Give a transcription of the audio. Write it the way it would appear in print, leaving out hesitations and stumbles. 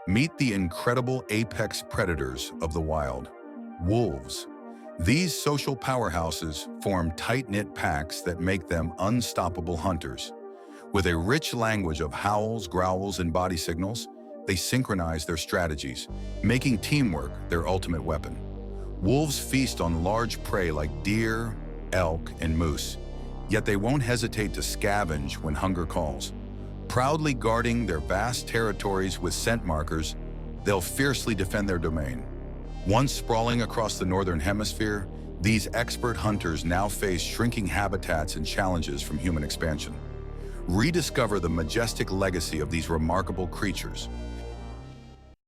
Meet the incredible apex predators of the wild, wolves. These social powerhouses form tight-knit packs that make them unstoppable hunters. With a rich language of howls, growls, and body signals, they synchronize their strategies, making teamwork their ultimate weapon. Wolves feast on large prey like deer, elk, and moose, yet they won't hesitate to scavenge when hunger calls. Proudly guarding their vast territories with scent markers, they'll fiercely defend their domain. Once sprawling across the northern hemisphere, these expert hunters now face shrinking habitats and challenges from human expansion. Rediscover the majestic legacy of these remarkable creatures,